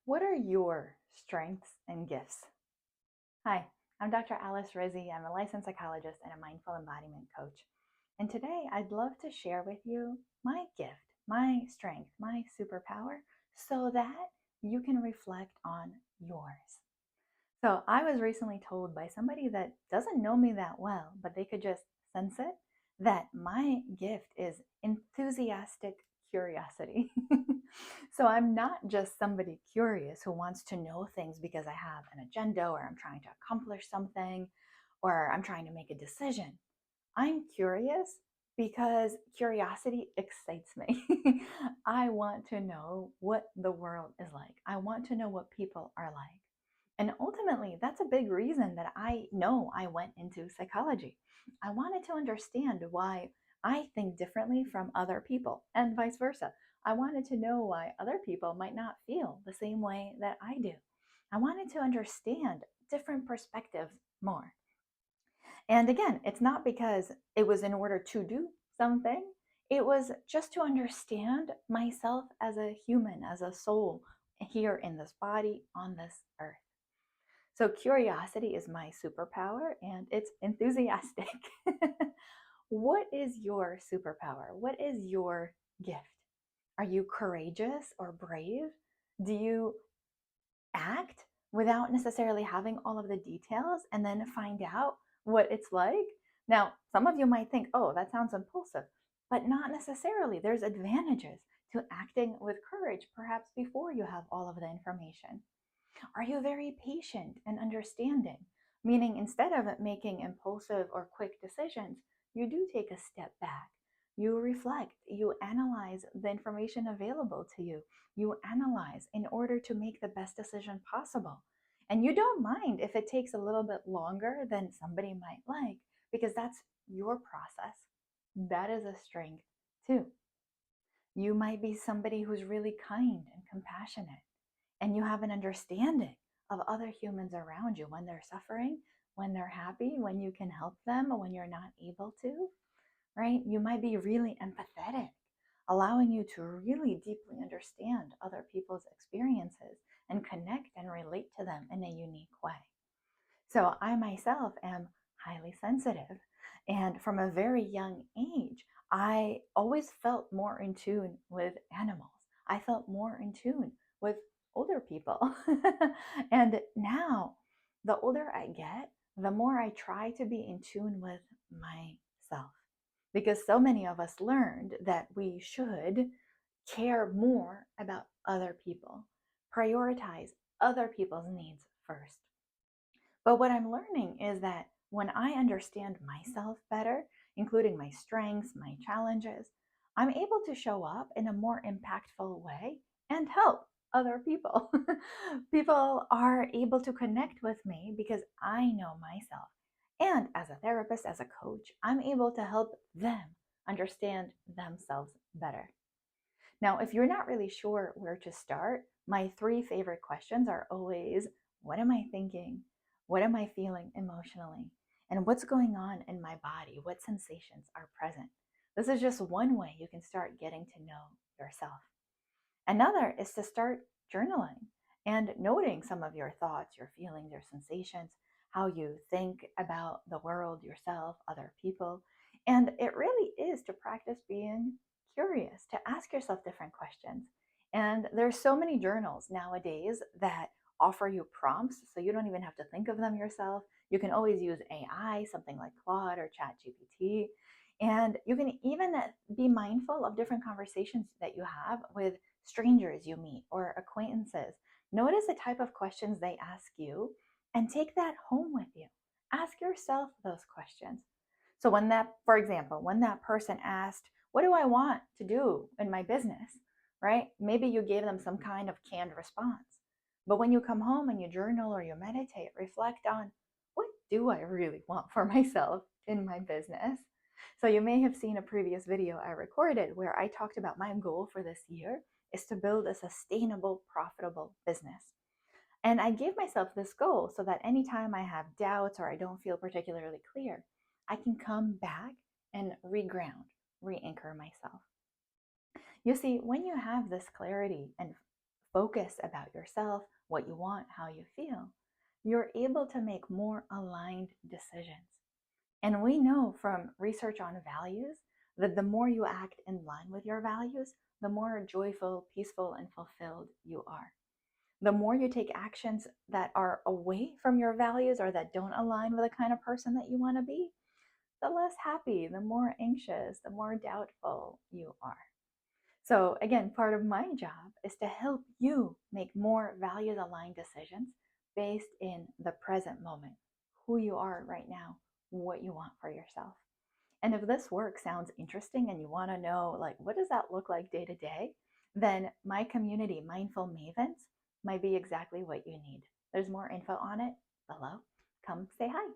What are your strengths and gifts? Hi, I'm Dr. Alice Rizzi. I'm a licensed psychologist and a mindful embodiment coach. And today I'd love to share with you my gift, my strength, my superpower, so that you can reflect on yours. So I was recently told by somebody that doesn't know me that well, but they could just sense it, that my gift is enthusiastic curiosity. So I'm not just somebody curious who wants to know things because I have an agenda or I'm trying to accomplish something or I'm trying to make a decision. I'm curious because curiosity excites me. I want to know what the world is like. I want to know what people are like. And ultimately, that's a big reason that I know I went into psychology. I wanted to understand why I think differently from other people and vice versa. I wanted to know why other people might not feel the same way that I do. I wanted to understand different perspectives more. And again, it's not because it was in order to do something, it was just to understand myself as a human, as a soul here in this body on this earth. So, curiosity is my superpower and it's enthusiastic. What is your superpower? What is your gift? Are you courageous or brave? Do you act without necessarily having all of the details and then find out what it's like? Now, some of you might think, oh, that sounds impulsive, but not necessarily. There's advantages to acting with courage, perhaps before you have all of the information. Are you very patient and understanding? Meaning, instead of making impulsive or quick decisions, you do take a step back. You reflect, you analyze the information available to you. You analyze in order to make the best decision possible. And you don't mind if it takes a little bit longer than somebody might like, because that's your process. That is a strength too. You might be somebody who's really kind and compassionate and you have an understanding of other humans around you when they're suffering, when they're happy, when you can help them, or when you're not able to, right? You might be really empathetic, allowing you to really deeply understand other people's experiences and connect and relate to them in a unique way. So I myself am highly sensitive. And from a very young age, I always felt more in tune with animals. I felt more in tune with older people. And now, the older I get, the more I try to be in tune with myself. Because so many of us learned that we should care more about other people, prioritize other people's needs first. But what I'm learning is that when I understand myself better, including my strengths, my challenges, I'm able to show up in a more impactful way and help other people. People are able to connect with me because I know myself. And as a therapist, as a coach, I'm able to help them understand themselves better. Now, if you're not really sure where to start, my three favorite questions are always, what am I thinking? What am I feeling emotionally? And what's going on in my body? What sensations are present? This is just one way you can start getting to know yourself. Another is to start journaling and noting some of your thoughts, your feelings, your sensations, how you think about the world, yourself, other people. And it really is to practice being curious, to ask yourself different questions. And there's so many journals nowadays that offer you prompts, so you don't even have to think of them yourself. You can always use AI, something like Claude or ChatGPT. And you can even be mindful of different conversations that you have with strangers you meet or acquaintances. Notice the type of questions they ask you and take that home with you. Ask yourself those questions. So when that, for example, when that person asked, what do I want to do in my business? Right? Maybe you gave them some kind of canned response. But when you come home and you journal or you meditate, reflect on, what do I really want for myself in my business? So you may have seen a previous video I recorded where I talked about my goal for this year is to build a sustainable, profitable business. And I gave myself this goal so that anytime I have doubts or I don't feel particularly clear, I can come back and reground, re anchor myself. You see, when you have this clarity and focus about yourself, what you want, how you feel, you're able to make more aligned decisions. And we know from research on values that the more you act in line with your values, the more joyful, peaceful, and fulfilled you are. The more you take actions that are away from your values or that don't align with the kind of person that you want to be, the less happy, the more anxious, the more doubtful you are. So, again, part of my job is to help you make more values aligned decisions based in the present moment, who you are right now, what you want for yourself. And if this work sounds interesting and you want to know, like, what does that look like day to day, then my community, Mindful Mavens, might be exactly what you need. There's more info on it below. Come say hi.